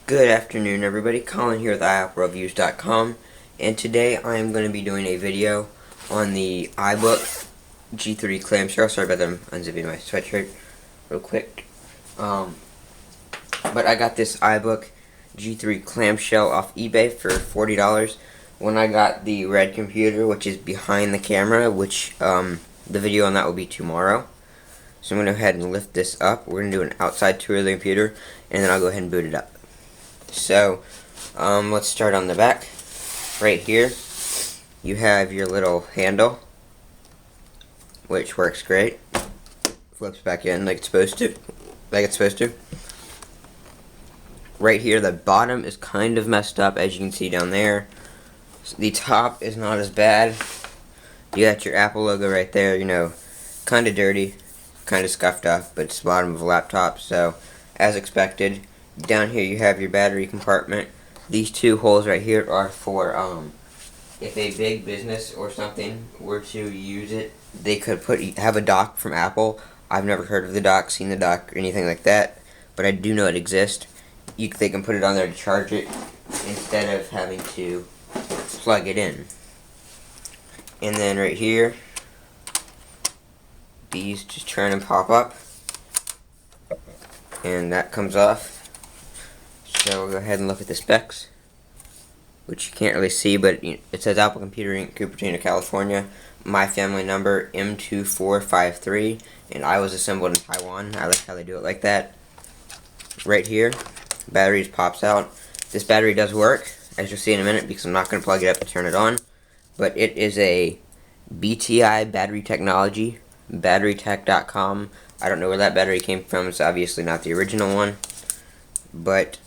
Good afternoon, everybody. Colin here with iApplereviews.com, and today I am going to be doing a video on the iBook G3 Clamshell. Sorry about that, I'm unzipping my sweatshirt real quick. But I got this iBook G3 Clamshell off eBay for $40 when I got the red computer, which is behind the camera, which the video on that will be tomorrow. So I'm going to go ahead and lift this up. We're going to do an outside tour of the computer, and then I'll go ahead and boot it up. So, let's start on the back. Right here, you have your little handle, which works great. Flips back in like it's supposed to. Right here, the bottom is kind of messed up, as you can see down there. The top is not as bad. You got your Apple logo right there, you know, kind of dirty, kind of scuffed up, but it's the bottom of a laptop, so as expected. Down here you have your battery compartment. These two holes right here are for if a big business or something were to use it, they could have a dock from Apple. I've never heard of the dock, seen the dock, or anything like that, but I do know it exists. They can put it on there to charge it instead of having to plug it in. And then right here, these just turn and pop up, and that comes off. So we'll go ahead and look at the specs, which you can't really see, but it says Apple Computer Inc., Cupertino, California. My family number M2453, and I was assembled in Taiwan. I like how they do it like that. Right here, batteries pops out. This battery does work, as you'll see in a minute, because I'm not going to plug it up to turn it on. But it is a BTI battery technology, batterytech.com. I don't know where that battery came from. It's obviously not the original one, but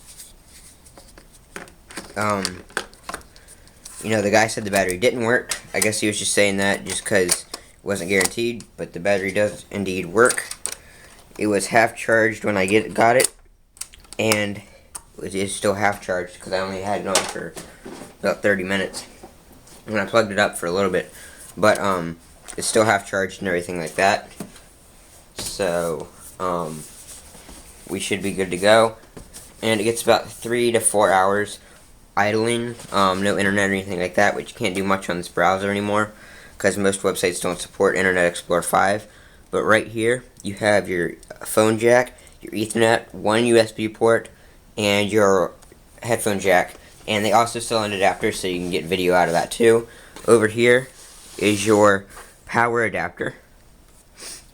you know, the guy said the battery didn't work. I guess he was just saying that just because it wasn't guaranteed, but the battery does indeed work. It was half charged when I got it, and it is still half charged because I only had it on for about 30 minutes. And I plugged it up for a little bit, but it's still half charged and everything like that. So we should be good to go. And it gets about 3 to 4 hours idling, no internet or anything like that, which you can't do much on this browser anymore because most websites don't support Internet Explorer 5. But right here, you have your phone jack, your Ethernet, one USB port, and your headphone jack. And they also sell an adapter so you can get video out of that too. Over here is your power adapter.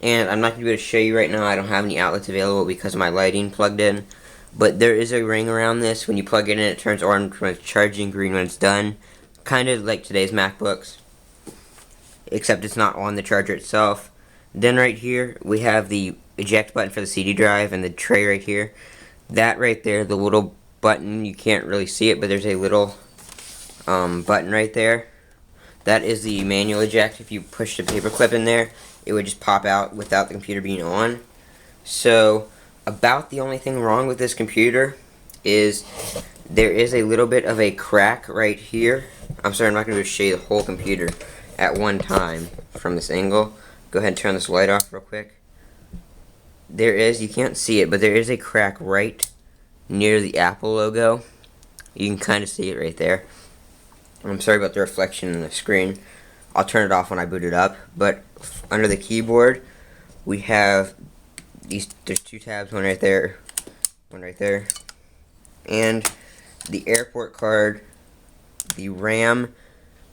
And I'm not going to be able to show you right now, I don't have any outlets available because of my lighting plugged in. But there is a ring around this. When you plug it in, it turns orange when it's charging, green when it's done. Kind of like today's MacBooks, except it's not on the charger itself. Then right here, we have the eject button for the CD drive and the tray right here. That right there, the little button, you can't really see it, but there's a little button right there. That is the manual eject. If you push the paper clip in there, it would just pop out without the computer being on. So about the only thing wrong with this computer is there is a little bit of a crack right here. I'm sorry, I'm not going to be able to show you the whole computer at one time from this angle. Go ahead and turn this light off real quick. There is, you can't see it, but there is a crack right near the Apple logo. You can kind of see it right there. I'm sorry about the reflection in the screen. I'll turn it off when I boot it up. But under the keyboard, we have there's two tabs, one right there, and the airport card, the RAM.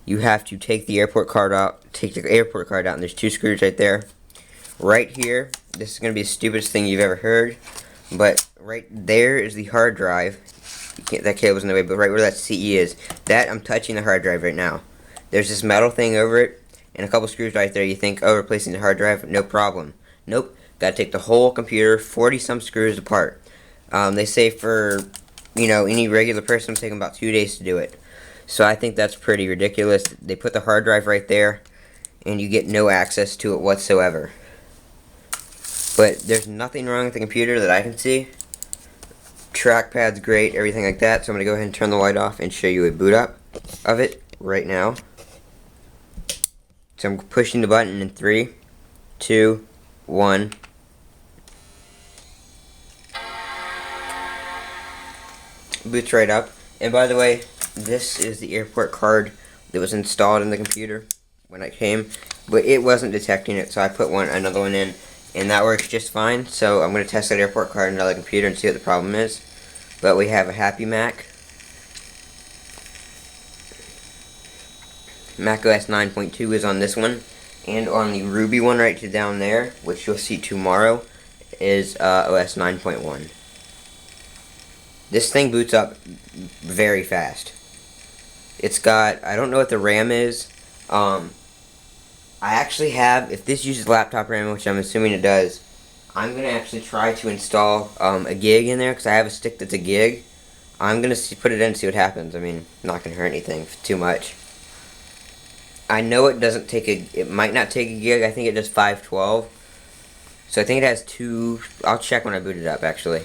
You have to take the airport card out, and there's two screws right there. Right here, this is going to be the stupidest thing you've ever heard, but right there is the hard drive. That cable's in the way, but right where that CE is, that I'm touching the hard drive right now. There's this metal thing over it, and a couple screws right there. You think, oh, replacing the hard drive, no problem. Nope. Got to take the whole computer, 40-some screws apart. They say for, you know, any regular person, it'll take them about 2 days to do it. So I think that's pretty ridiculous. They put the hard drive right there, and you get no access to it whatsoever. But there's nothing wrong with the computer that I can see. Trackpad's great, everything like that. So I'm going to go ahead and turn the light off and show you a boot up of it right now. So I'm pushing the button in 3, 2, 1. boots right up. And by the way, this is the airport card that was installed in the computer when it came, but it wasn't detecting it, so I put another one in, and that works just fine. So I'm going to test that airport card on another computer and see what the problem is. But we have a Happy Mac, Mac OS 9.2 is on this one, and on the Ruby one right down there, which you'll see tomorrow, is OS 9.1. This thing boots up very fast. It's got, I don't know what the RAM is. I actually have, if this uses laptop RAM, which I'm assuming it does, I'm going to actually try to install a gig in there, because I have a stick that's a gig. I'm going to put it in and see what happens. I mean, not going to hurt anything too much. I know it doesn't take it might not take a gig. I think it does 512. So I think it has two. I'll check when I boot it up, actually.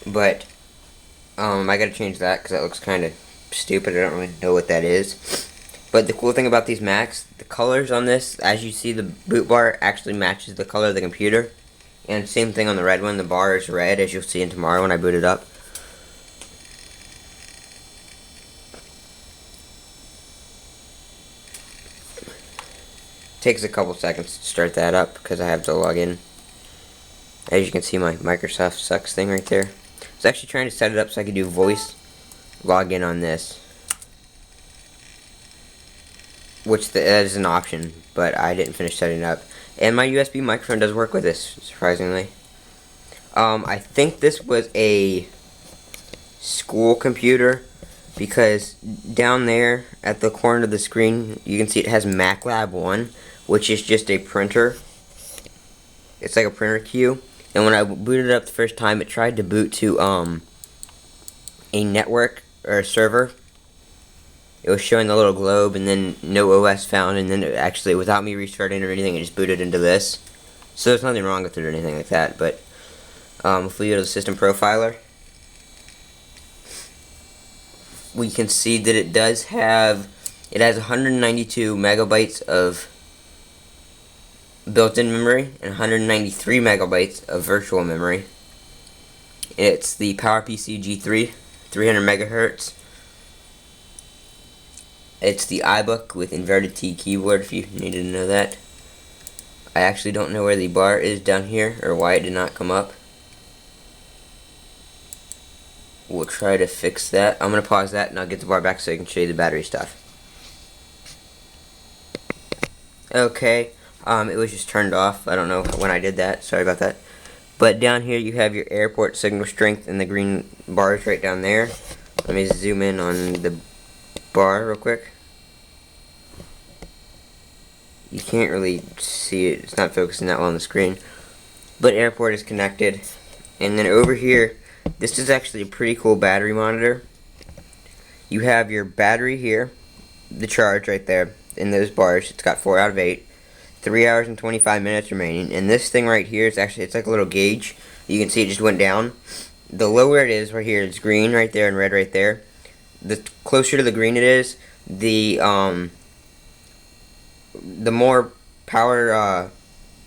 But I gotta change that because that looks kind of stupid. I don't really know what that is. But the cool thing about these Macs, the colors on this, as you see, the boot bar actually matches the color of the computer. And same thing on the red one. The bar is red, as you'll see in tomorrow when I boot it up. Takes a couple seconds to start that up because I have to log in. As you can see, my Microsoft Sucks thing right there. I was actually trying to set it up so I could do voice login on this, which that is an option, but I didn't finish setting it up. And my USB microphone does work with this, surprisingly. I think this was a school computer, because down there at the corner of the screen you can see it has MacLab 1, which is just a printer. It's like a printer queue. And when I booted it up the first time, it tried to boot to a network or a server. It was showing the little globe and then no OS found, and then it actually, without me restarting or anything, it just booted into this. So there's nothing wrong with it or anything like that. But if we go to the system profiler, we can see that it does have, it has 192 megabytes of built-in memory and 193 megabytes of virtual memory. It's the PowerPC G3, 300 megahertz. It's the iBook with inverted T keyboard, if you needed to know that. I actually don't know where the bar is down here, or why it did not come up. We'll try to fix that. I'm going to pause that and I'll get the bar back so I can show you the battery stuff. Okay, it was just turned off. I don't know when I did that. Sorry about that. But down here you have your airport signal strength and the green bars right down there. Let me zoom in on the bar real quick. You can't really see it. It's not focusing that well on the screen. But airport is connected. And then over here, this is actually a pretty cool battery monitor. You have your battery here, the charge right there in those bars. It's got 4 out of 8, 3 hours and 25 minutes remaining. And this thing right here is actually, it's like a little gauge. You can see it just went down. The lower it is right here, it's green right there and red right there. The closer to the green it is, the more power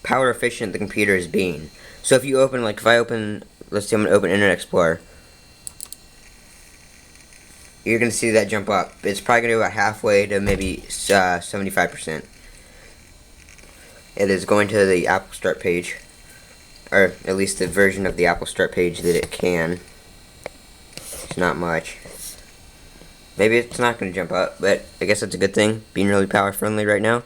efficient the computer is being. So if you open, like if I open, let's say I'm going to open Internet Explorer, you're going to see that jump up. It's probably going to go about halfway to maybe 75%. It is going to the Apple Start page, or at least the version of the Apple Start page that it can. It's not much. Maybe it's not going to jump up, but I guess that's a good thing, being really power friendly right now.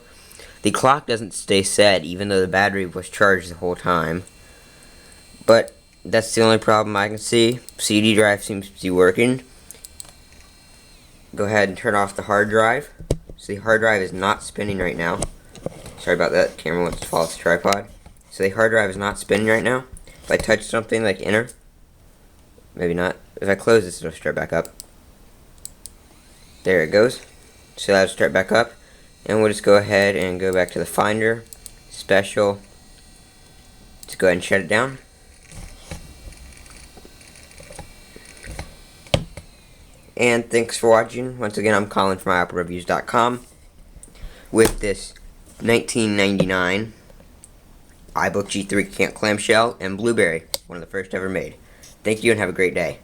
The clock doesn't stay set, even though the battery was charged the whole time. But that's the only problem I can see. CD drive seems to be working. Go ahead and turn off the hard drive. So the hard drive is not spinning right now. Sorry about that, the camera wants to fall off the tripod. So the hard drive is not spinning right now. If I touch something like enter, maybe not. If I close this, it'll start back up. There it goes. So that'll start back up. And we'll just go ahead and go back to the Finder, Special. Let's go ahead and shut it down. And thanks for watching. Once again, I'm Colin from iApplereviews.com with this 1999 iBook G3 Clamshell and Blueberry, one of the first ever made. Thank you and have a great day.